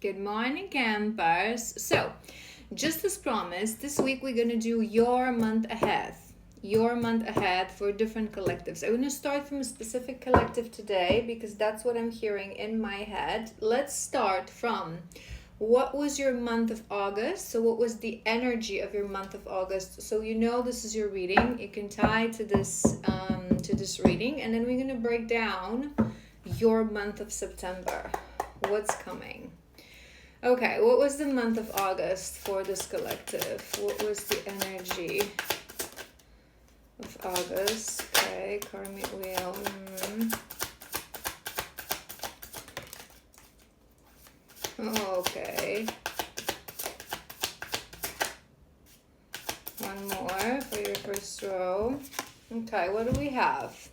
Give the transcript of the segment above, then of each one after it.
Good morning, campers. So, just as promised, this week we're going to do your month ahead. Your month ahead for different collectives. I'm going to start from a specific collective today because that's what I'm hearing in my head. Let's start from what was your month of August? So what was the energy of your month of August? So you know this is your reading. It can tie to this reading, and then we're going to break down your month of September. What's coming? Okay, what was the month of August for this collective? What was the energy of August? Okay, karmic wheel. Okay. One more for your first row. Okay, what do we have?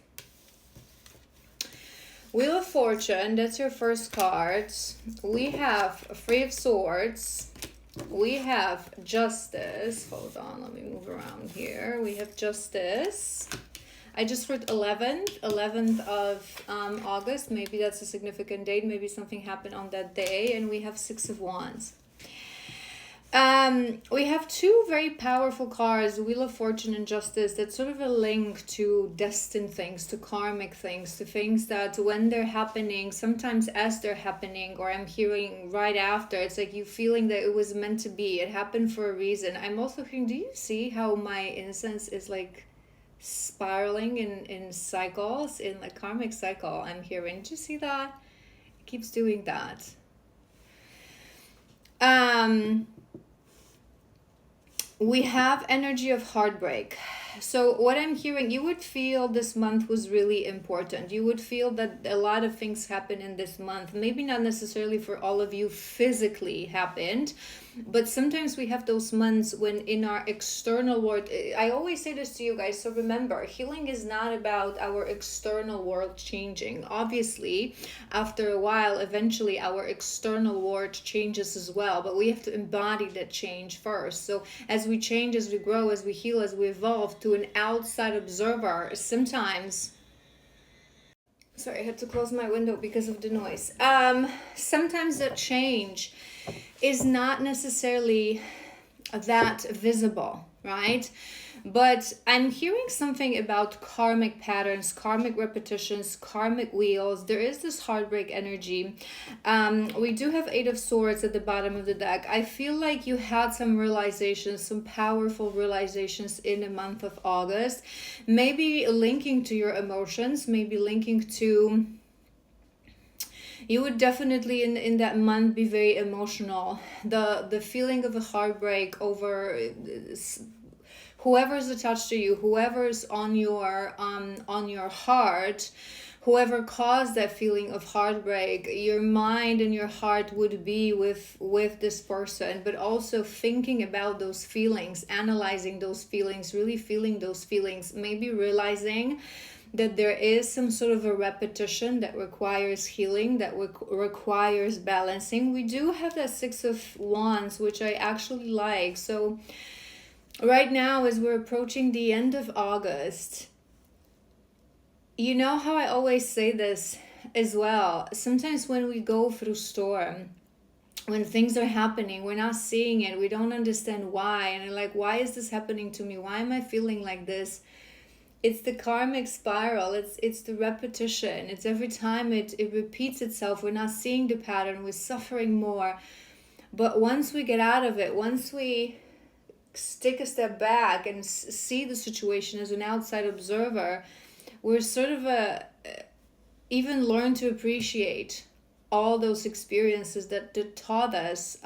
Wheel of Fortune, that's your first card. We have Three of Swords. We have Justice. Hold on, let me move around here. We have Justice. I just heard 11th of August. Maybe that's a significant date. Maybe something happened on that day. And we have Six of Wands. We have two very powerful cards, Wheel of Fortune and Justice, that's sort of a link to destined things, to karmic things, to things that when they're happening, sometimes as they're happening, or I'm hearing right after, it's like you feeling that it was meant to be. It happened for a reason. I'm also hearing, do you see how my incense is like spiraling in cycles, in like karmic cycle? I'm hearing, do you see that? It keeps doing that. We have energy of heartbreak. So what I'm hearing, you would feel this month was really important. You would feel that a lot of things happen in this month. Maybe not necessarily for all of you physically happened, but sometimes we have those months when in our external world, I always say this to you guys, so remember, healing is not about our external world changing. Obviously, after a while, eventually our external world changes as well, but we have to embody that change first. So as we change, as we grow, as we heal, as we evolve, to an outside observer, sometimes, sorry, I had to close my window because of the noise. Sometimes that change is not necessarily that visible, right? But I'm hearing something about karmic patterns, karmic repetitions, karmic wheels. There is this heartbreak energy. We do have Eight of Swords at the bottom of the deck. I feel like you had some realizations, some powerful realizations in the month of August. Maybe linking to your emotions, maybe linking to... You would definitely in that month be very emotional. The feeling of a heartbreak over... whoever's attached to you, whoever's on your heart, whoever caused that feeling of heartbreak, your mind and your heart would be with this person, but also thinking about those feelings, analyzing those feelings, really feeling those feelings, maybe realizing that there is some sort of a repetition that requires healing, that requires balancing. We do have that Six of Wands, which I actually like. So right now, as we're approaching the end of August, you know how I always say this as well. Sometimes when we go through storm, when things are happening, we're not seeing it, we don't understand why. And I'm like, why is this happening to me? Why am I feeling like this? It's the karmic spiral. It's the repetition. It's every time it repeats itself. We're not seeing the pattern. We're suffering more. But once we get out of it, once we take a step back and see the situation as an outside observer, we're sort of even learn to appreciate all those experiences that taught us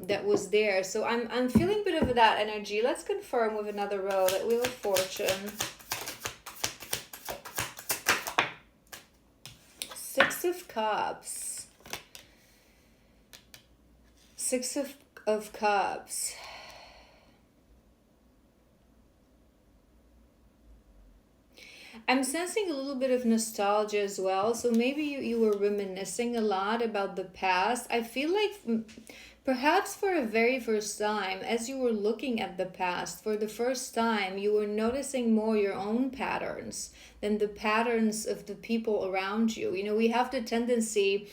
that was there. So I'm feeling a bit of that energy. Let's confirm with another row that Wheel of Fortune. Six of Cups. Six of Cups. I'm sensing a little bit of nostalgia as well. So maybe you were reminiscing a lot about the past. I feel like perhaps for a very first time, as you were looking at the past, for the first time, you were noticing more your own patterns than the patterns of the people around you. You know, we have the tendency,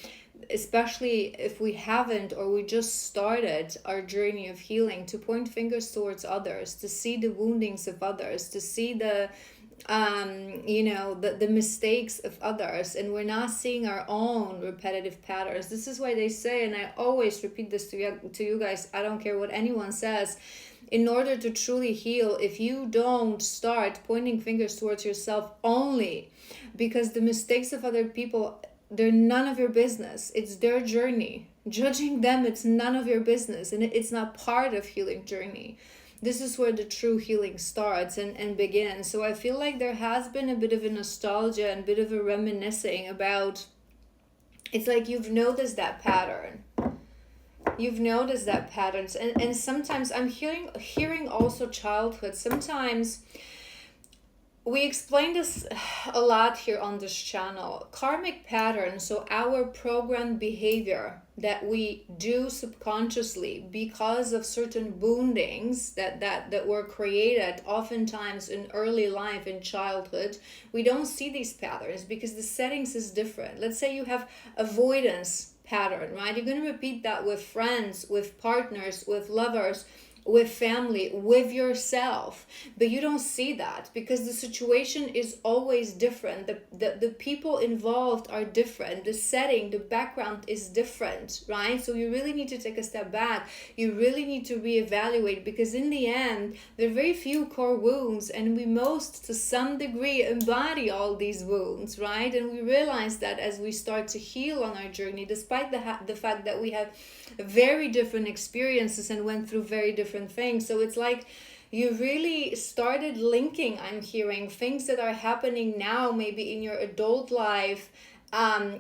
especially if we haven't, or we just started our journey of healing, to point fingers towards others, to see the woundings of others, to see the the mistakes of others, and we're not seeing our own repetitive patterns. This is why they say, and I always repeat this to you guys, I don't care what anyone says, in order to truly heal, if you don't start pointing fingers towards yourself only, because the mistakes of other people, they're none of your business. It's their journey. Judging them, it's none of your business, and it's not part of healing journey. This is where the true healing starts and begins. So I feel like there has been a bit of a nostalgia and a bit of a reminiscing about, it's like you've noticed that pattern. You've noticed that patterns. And sometimes I'm hearing also childhood. Sometimes we explain this a lot here on this channel. Karmic patterns, so our programmed behavior that we do subconsciously because of certain woundings that were created oftentimes in early life, in childhood. We don't see these patterns because the settings is different. Let's say you have avoidance pattern, right? You're going to repeat that with friends, with partners, with lovers, with family, with yourself, but you don't see that because the situation is always different. The people involved are different. The setting, the background is different, right? So you really need to take a step back. You really need to reevaluate, because in the end, there are very few core wounds, and we most, to some degree, embody all these wounds, right? And we realize that as we start to heal on our journey, despite the fact that we have very different experiences and went through very different things. So it's like you really started linking, I'm hearing, things that are happening now, maybe in your adult life,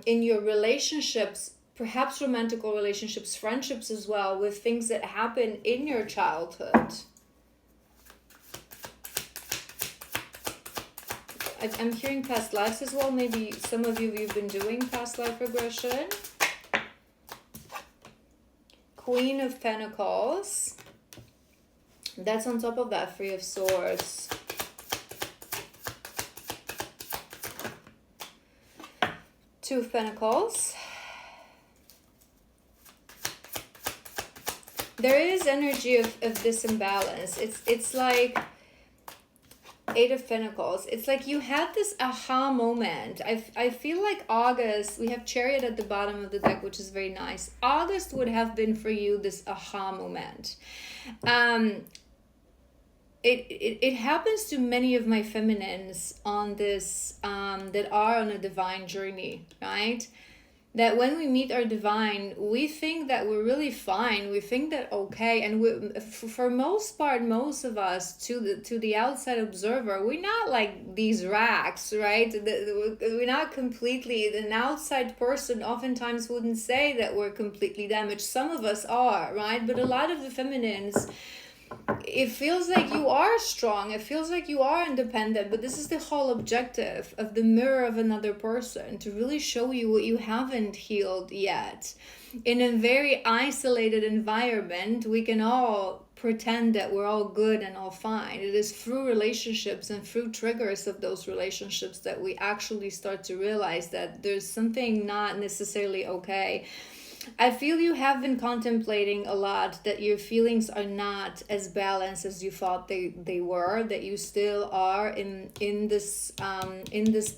in your relationships, perhaps romantic relationships, friendships as well, with things that happen in your childhood. I'm hearing past lives as well. Maybe some of you've been doing past life regression. Queen of Pentacles. That's on top of that Three of Swords. Two of Pentacles. There is energy of this imbalance. It's like Eight of Pentacles. It's like you had this aha moment. I feel like August, we have Chariot at the bottom of the deck, which is very nice. August would have been for you this aha moment. It happens to many of my feminines on this, that are on a divine journey, right? That when we meet our divine, we think that we're really fine. We think that okay, and for most part, most of us, to the outside observer, we're not like these racks, right? We're not completely. An outside person oftentimes wouldn't say that we're completely damaged. Some of us are, right? But a lot of the feminines, it feels like you are strong, it feels like you are independent, but this is the whole objective of the mirror of another person, to really show you what you haven't healed yet. In a very isolated environment, we can all pretend that we're all good and all fine. It is through relationships and through triggers of those relationships that we actually start to realize that there's something not necessarily okay. I feel you have been contemplating a lot that your feelings are not as balanced as you thought they were, that you still are in this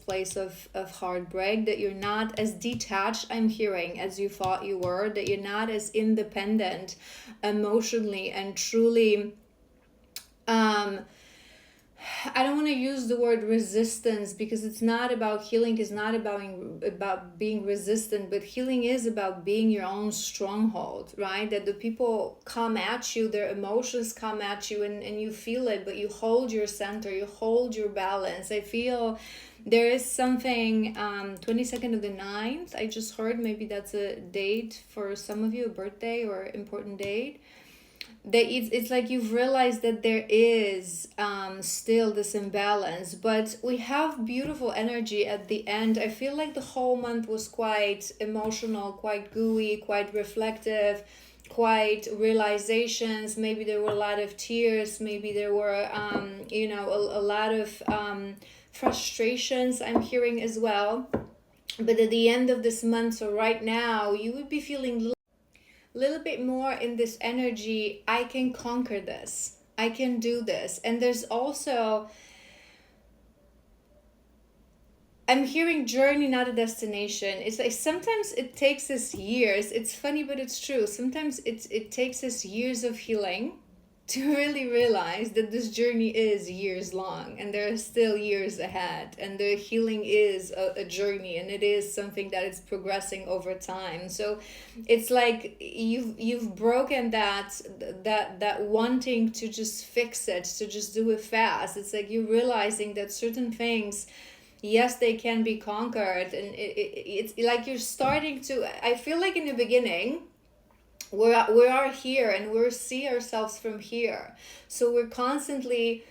place of heartbreak, that you're not as detached, I'm hearing, as you thought you were, that you're not as independent emotionally and truly I don't want to use the word resistance, because it's not about healing, is not about being resistant, but healing is about being your own stronghold, right? That the people come at you, their emotions come at you, and you feel it, but you hold your center, you hold your balance. I feel there is something, 22nd of the 9th, I just heard, maybe that's a date for some of you, a birthday or important date. That it's like you've realized that there is still this imbalance, but we have beautiful energy at the end. I feel like the whole month was quite emotional, quite gooey, quite reflective, quite realizations. Maybe there were a lot of tears, maybe there were a lot of frustrations, I'm hearing as well. But at the end of this month, so right now, you would be feeling little bit more in this energy. I can conquer this, I can do this. And there's also, I'm hearing journey, not a destination. It's like sometimes it takes us years. It's funny, but it's true. Sometimes it takes us years of healing to really realize that this journey is years long, and there are still years ahead, and the healing is a journey, and it is something that is progressing over time. So it's like you've broken that wanting to just fix it, to just do it fast. It's like you're realizing that certain things, yes, they can be conquered, and it's like you're starting to, I feel like in the beginning, we are here and we see ourselves from here. So we're constantly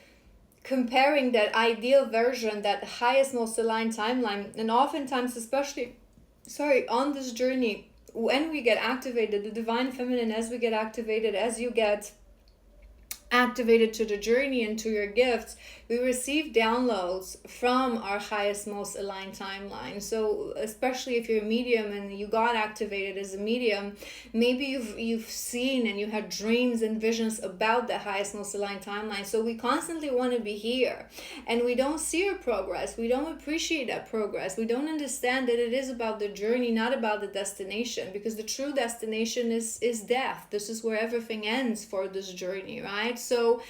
comparing that ideal version, that highest, most aligned timeline. And oftentimes, especially, on this journey, when we get activated, the divine feminine, as we get activated, as you get activated to the journey and to your gifts, we receive downloads from our highest, most aligned timeline. So especially if you're a medium and you got activated as a medium, maybe you've seen and you had dreams and visions about the highest, most aligned timeline. So we constantly want to be here, and we don't see our progress, we don't appreciate that progress, we don't understand that it is about the journey, not about the destination, because the true destination is death. This is where everything ends for this journey, right? So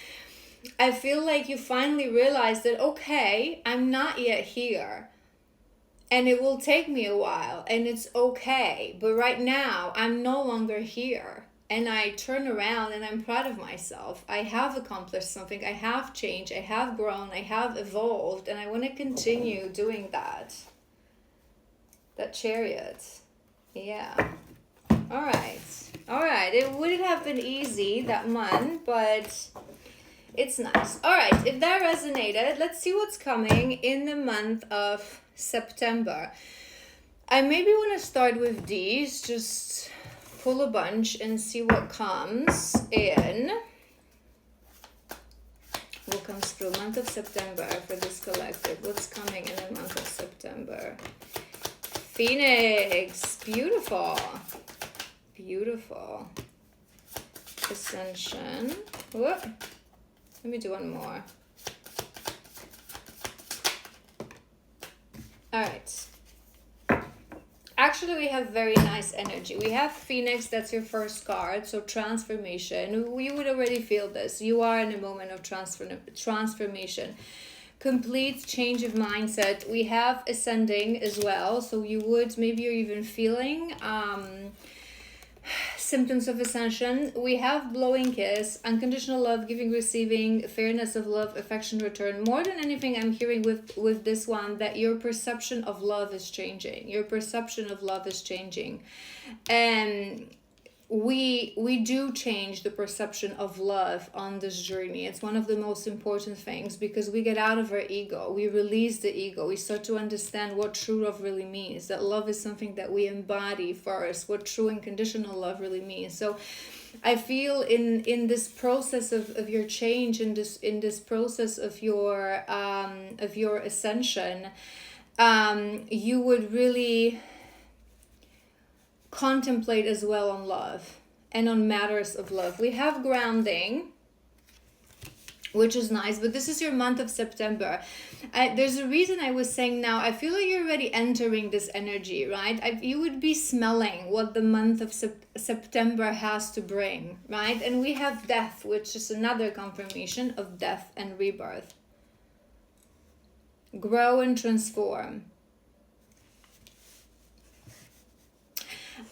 I feel like you finally realize that, okay, I'm not yet here, and it will take me a while, and it's okay, but right now I'm no longer here. And I turn around and I'm proud of myself. I have accomplished something, I have changed, I have grown, I have evolved, and I want to continue doing that. That Chariot. Yeah. All right. It wouldn't have been easy that month, but it's nice. All right. If that resonated, let's see what's coming in the month of September. I maybe want to start with these, just pull a bunch and see what comes in. What comes through month of September for this collective? What's coming in the month of September? Phoenix. Beautiful. Beautiful. Ascension. Whoop. Let me do one more. All right. Actually, we have very nice energy. We have Phoenix, that's your first card, so transformation. We would already feel this. You are in a moment of transformation. Complete change of mindset. We have ascending as well, so you would, maybe you're even feeling symptoms of ascension. We have blowing kiss, unconditional love, giving, receiving, fairness of love, affection, return. More than anything, I'm hearing with this one that your perception of love is changing. Your perception of love is changing. And we do change the perception of love on this journey. It's one of the most important things, because we get out of our ego, we release the ego, we start to understand what true love really means, that love is something that we embody first, what true unconditional love really means. So I feel in this process of your change, in this process of your ascension, you would really contemplate as well on love and on matters of love. We have grounding, which is nice, but this is your month of September. There's a reason I was saying now, I feel like you're already entering this energy, right? You would be smelling what the month of September has to bring, right? And we have death, which is another confirmation of death and rebirth. Grow and transform.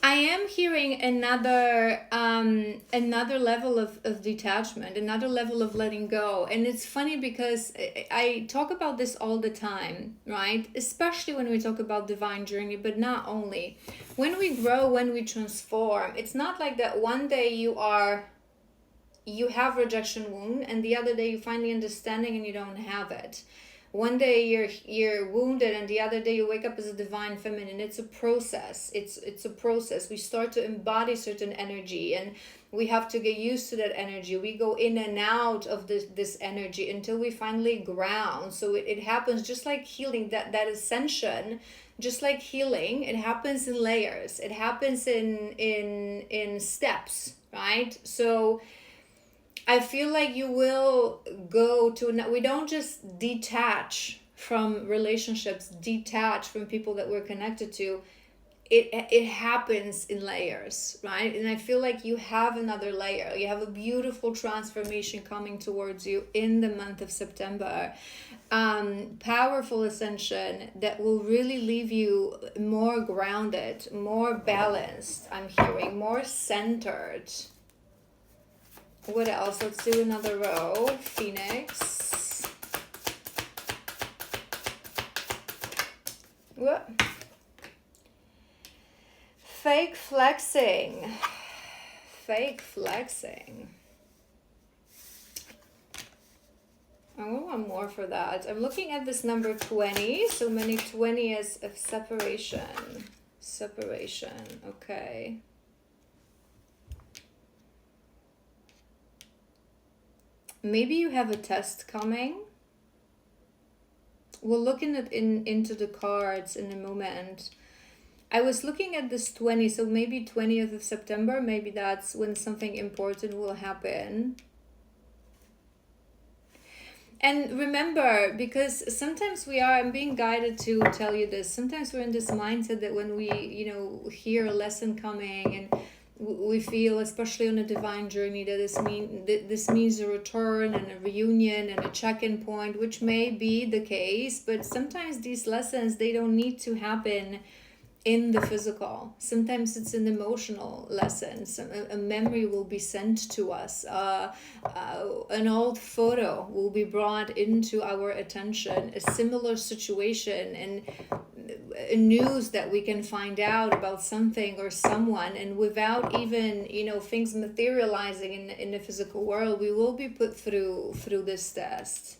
I am hearing another level of detachment, another level of letting go. And it's funny because I talk about this all the time, right? Especially when we talk about divine journey, but not only. When we grow, when we transform, it's not like that one day you have rejection wound and the other day you find the understanding and you don't have it. One day you're wounded, and the other day you wake up as a divine feminine. It's a process. It's a process. We start to embody certain energy, and we have to get used to that energy. We go in and out of this energy until we finally ground. So it happens just like healing, that ascension, just like healing, it happens in layers. It happens in steps, right? So I feel like you will go to, we don't just detach from relationships, detach from people that we're connected to. It happens in layers, right? And I feel like you have another layer. You have a beautiful transformation coming towards you in the month of September. Powerful ascension that will really leave you more grounded, more balanced, I'm hearing, more centered. What else? Let's do another row. Phoenix. What? Fake flexing. Fake flexing. I want more for that. I'm looking at this number 20. So many 20 is of separation. Separation. Okay. Maybe you have a test coming. We'll look into the cards in a moment. I was looking at this 20, so maybe 20th of September, maybe that's when something important will happen. And remember, because sometimes I'm being guided to tell you this, sometimes we're in this mindset that when we, hear a lesson coming, and we feel, especially on a divine journey, that this means a return and a reunion and a check-in point, which may be the case, but sometimes these lessons, they don't need to happen in the physical. Sometimes it's an emotional lesson. A memory will be sent to us. An old photo will be brought into our attention. A similar situation, and news that we can find out about something or someone, and without even things materializing in the physical world, we will be put through this test.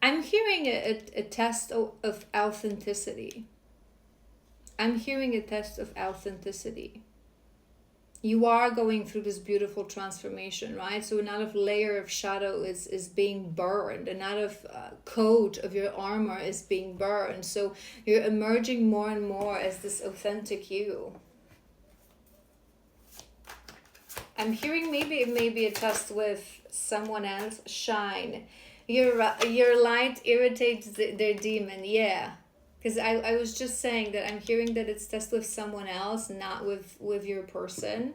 I'm hearing a test of authenticity. I'm hearing a test of authenticity. You are going through this beautiful transformation, right? So another layer of shadow is being burned. Another coat of your armor is being burned. So you're emerging more and more as this authentic you. I'm hearing maybe it may be a test with someone else. Shine. Your light irritates their demon. Yeah. Because I was just saying that I'm hearing that it's test with someone else, not with your person.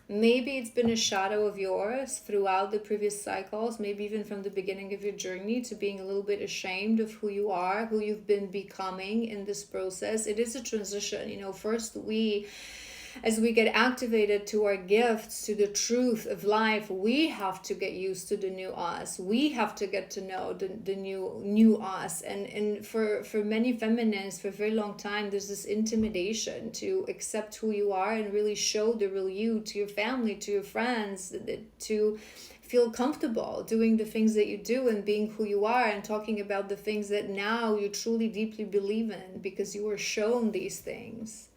Maybe it's been a shadow of yours throughout the previous cycles, maybe even from the beginning of your journey, to being a little bit ashamed of who you are, who you've been becoming in this process. It is a transition. First as we get activated to our gifts, to the truth of life, we have to get used to the new us. We have to get to know the new us. And for many feminines, for a very long time, there's this intimidation to accept who you are and really show the real you to your family, to your friends, to feel comfortable doing the things that you do and being who you are, and talking about the things that now you truly deeply believe in because you were shown these things.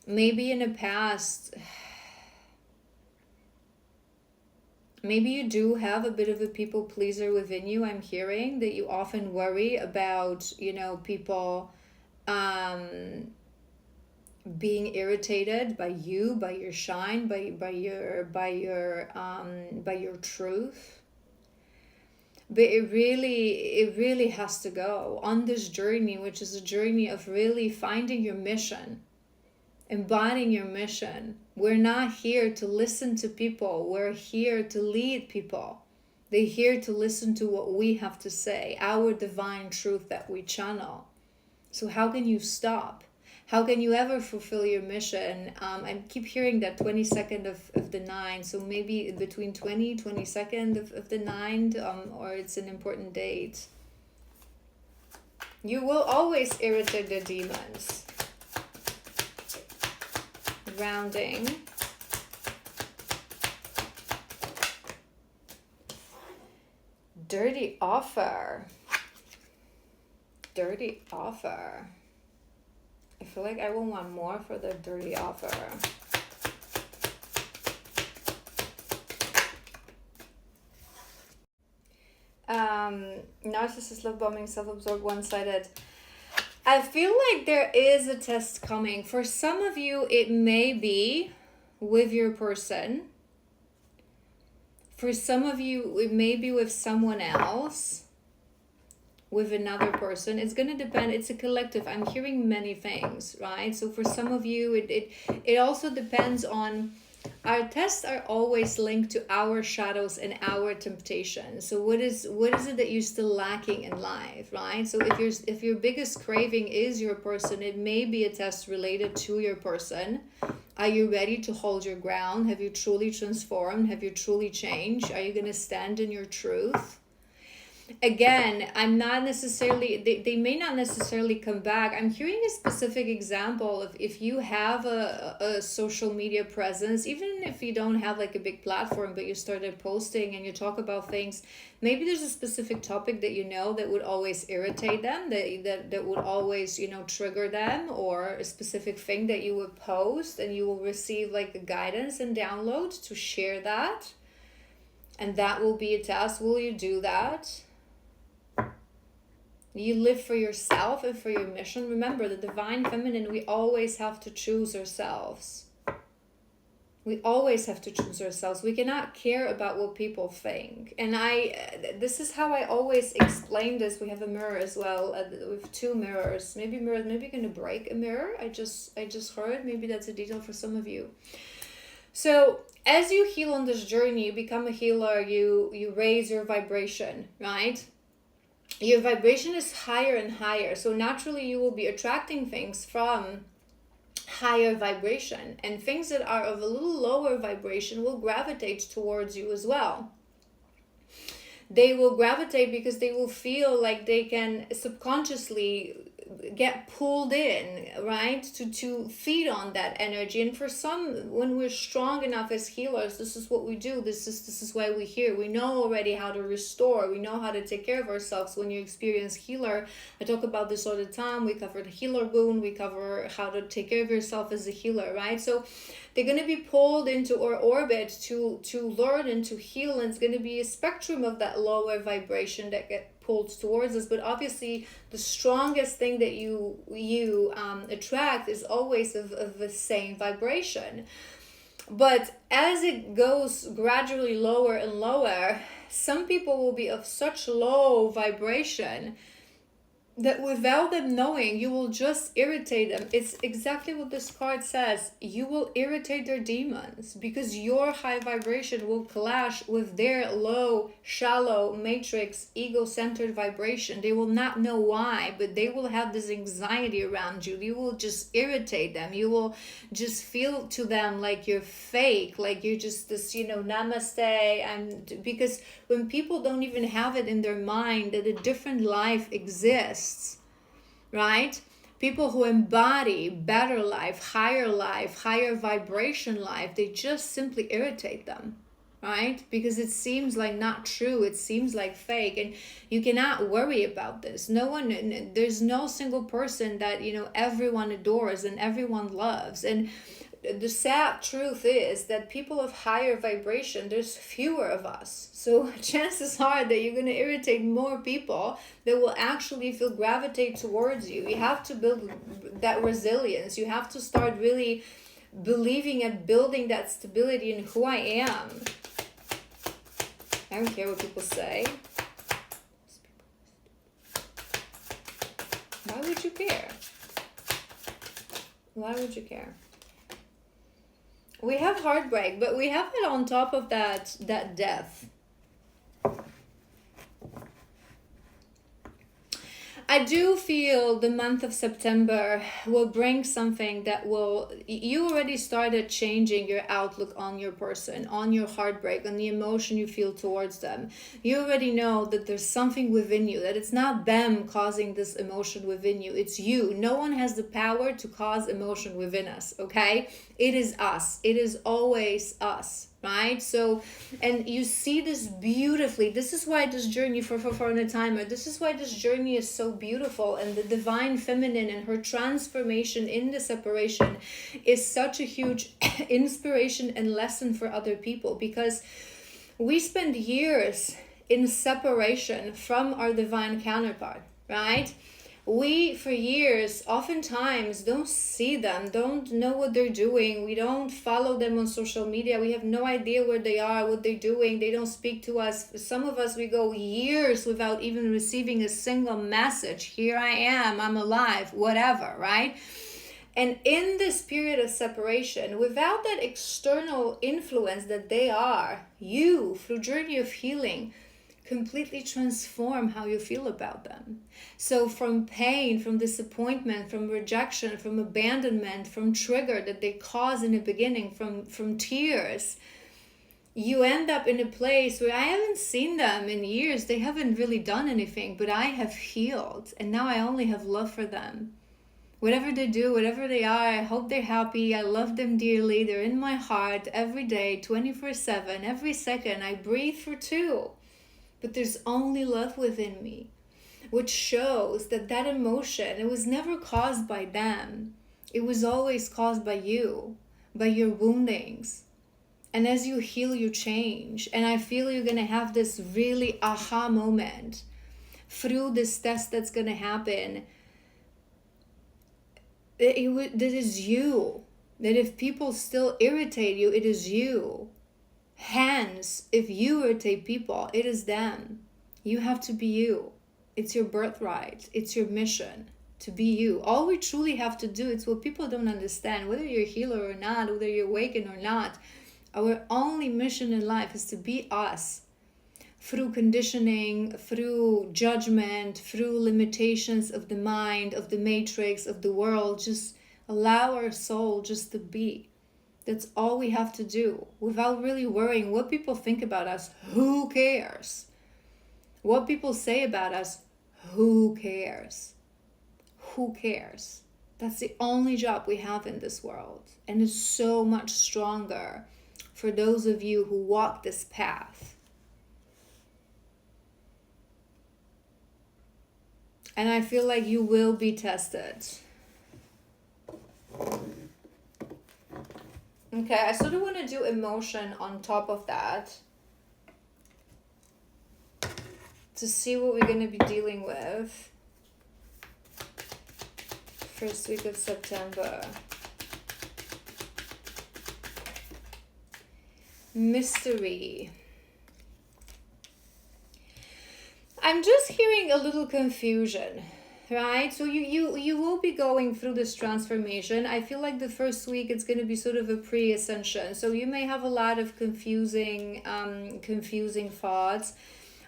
Maybe in the past, maybe you do have a bit of a people pleaser within you. I'm hearing that you often worry about, people being irritated by you, by your shine, by your truth. But it really has to go on this journey, which is a journey of really finding your mission. Embodying your mission. We're not here to listen to people. We're here to lead people. They're here to listen to what we have to say, our divine truth that we channel. So how can you stop? How can you ever fulfill your mission? I keep hearing that 22nd of the 9. So maybe between 22nd of the 9, or it's an important date. You will always irritate the demons. grounding. Dirty offer. Dirty offer. I feel like I will want more for the dirty offer. Narcissist, love bombing, self-absorbed, one-sided. I feel like there is a test coming. For some of you, it may be with your person. For some of you, it may be with someone else, with another person. It's going to depend. It's a collective. I'm hearing many things, right? So for some of you, it also depends on, our tests are always linked to our shadows and our temptations. So what is it that you're still lacking in life, right? So if your biggest craving is your person, it may be a test related to your person. Are you ready to hold your ground? Have you truly transformed? Have you truly changed? Are you going to stand in your truth? Again, I'm not necessarily, they may not necessarily come back. I'm hearing a specific example of if you have a social media presence, even if you don't have like a big platform, but you started posting and you talk about things, maybe there's a specific topic that you know that would always irritate them, that would always, trigger them, or a specific thing that you would post and you will receive like a guidance and download to share that. And that will be a task. Will you do that? You live for yourself and for your mission. Remember, the divine feminine, we always have to choose ourselves. We always have to choose ourselves. We cannot care about what people think. And this is how I always explain this. We have a mirror as well, with two mirrors. Maybe you're going to break a mirror. I just heard. Maybe that's a detail for some of you. So as you heal on this journey, you become a healer, you raise your vibration, right? Your vibration is higher and higher. So naturally you will be attracting things from higher vibration, and things that are of a little lower vibration will gravitate towards you as well. They will gravitate because they will feel like they can subconsciously get pulled in, right, to feed on that energy. And for some, when we're strong enough as healers, this is what we do. This is why we're here. We know already how to restore. We know how to take care of ourselves. When you experience healer, I talk about this all the time. We cover the healer wound. We cover how to take care of yourself as a healer, right? So they're going to be pulled into our orbit to learn and to heal, and it's going to be a spectrum of that lower vibration that get pulled towards us. But obviously the strongest thing that you attract is always of the same vibration. But as it goes gradually lower and lower, some people will be of such low vibration that without them knowing, you will just irritate them. It's exactly what this card says. You will irritate their demons because your high vibration will clash with their low, shallow, matrix, ego-centered vibration. They will not know why, but they will have this anxiety around you. You will just irritate them. You will just feel to them like you're fake, like you're just this, namaste. And because when people don't even have it in their mind that a different life exists, right? People who embody better life, higher vibration life, they just simply irritate them, right? Because it seems like not true. It seems like fake, and you cannot worry about this. There's no single person that, everyone adores and everyone loves. And the sad truth is that people of higher vibration, there's fewer of us. So chances are that you're going to irritate more people that will actually feel gravitate towards you. You have to build that resilience. You have to start really believing and building that stability in who I am. I don't care what people say. Why would you care? Why would you care? We have heartbreak, but we have it on top of that death. I do feel the month of September will bring something that will, you already started changing your outlook on your person, on your heartbreak, on the emotion you feel towards them. You already know that there's something within you, that it's not them causing this emotion within you, it's you. No one has the power to cause emotion within us, okay? It is us. It is always us. Right? So, and you see this beautifully. This is why this journey for a timer, this is why this journey is so beautiful, and the divine feminine and her transformation in the separation is such a huge inspiration and lesson for other people, because we spend years in separation from our divine counterpart, right? We, for years, oftentimes don't see them, don't know what they're doing. We don't follow them on social media. We have no idea where they are, what they're doing. They don't speak to us. Some of us, we go years without even receiving a single message. Here I am, I'm alive, whatever, right? And in this period of separation, without that external influence that they are, you, through journey of healing, completely transform how you feel about them. So from pain, from disappointment, from rejection, from abandonment, from trigger that they cause in the beginning, from tears, you end up in a place where I haven't seen them in years. They haven't really done anything, but I have healed. And now I only have love for them. Whatever they do, whatever they are, I hope they're happy. I love them dearly. They're in my heart every day, 24/7, every second. I breathe for two. But there's only love within me, which shows that that emotion, it was never caused by them. It was always caused by you, by your woundings. And as you heal, you change. And I feel you're going to have this really aha moment through this test that's going to happen. That is you. That if people still irritate you, it is you. Hence, if you irritate people, it is them. You have to be you. It's your birthright. It's your mission to be you. All we truly have to do, it's what people don't understand, whether you're a healer or not, whether you're awakened or not, our only mission in life is to be us. Through conditioning, through judgment, through limitations of the mind, of the matrix, of the world, just allow our soul just to be. That's all we have to do, without really worrying what people think about us. Who cares? What people say about us, who cares? Who cares? That's the only job we have in this world. And it's so much stronger for those of you who walk this path. And I feel like you will be tested. Okay, I sort of want to do emotion on top of that to see what we're going to be dealing with. First week of September. Mystery. I'm just hearing a little confusion. Right? So you will be going through this transformation. I feel like the first week it's going to be sort of a pre-ascension. So you may have a lot of confusing thoughts.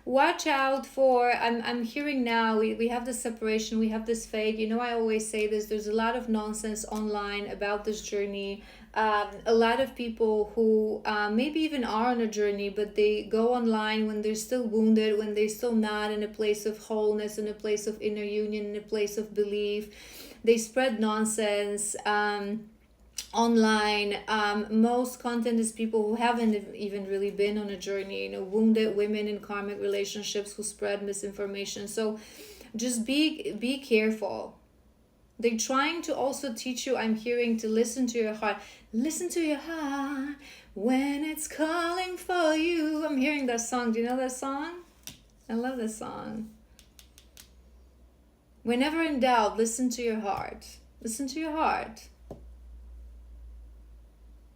Watch out for, I'm hearing now, we have this separation, we have this fade. You know, I always say this, there's a lot of nonsense online about this journey. A lot of people who maybe even are on a journey, but they go online when they're still wounded, when they're still not in a place of wholeness, in a place of inner union, in a place of belief. They spread nonsense online. Most content is people who haven't even really been on a journey, you know, wounded women in karmic relationships who spread misinformation. So just be careful. They're trying to also teach you, I'm hearing, to listen to your heart. Listen to your heart when it's calling for you. I'm hearing that song. Do you know that song? I love that song. Whenever in doubt, listen to your heart. Listen to your heart.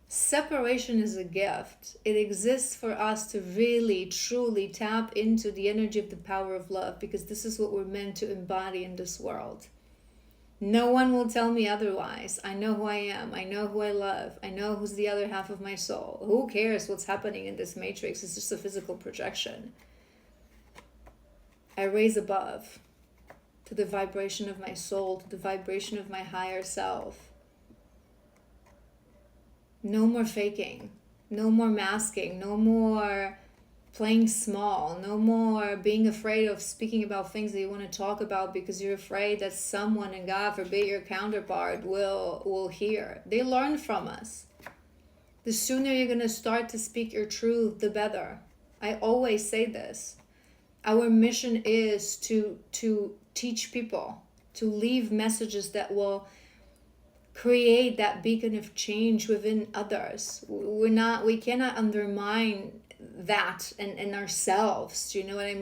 Separation is a gift. It exists for us to really, truly tap into the energy of the power of love, because this is what we're meant to embody in this world. No one will tell me otherwise. I know who I am. I know who I love. I know who's the other half of my soul. Who cares what's happening in this matrix? It's just a physical projection. I raise above. to the vibration of my soul, to the vibration of my higher self. No more faking, no more masking, no more playing small, no more being afraid of speaking about things that you want to talk about because you're afraid that someone, and God forbid your counterpart, will hear. They learn from us. The sooner you're going to start to speak your truth, the better. I always say this. Our mission is to teach people, to leave messages that will create that beacon of change within others. We cannot undermine that in ourselves. Do you know what I mean?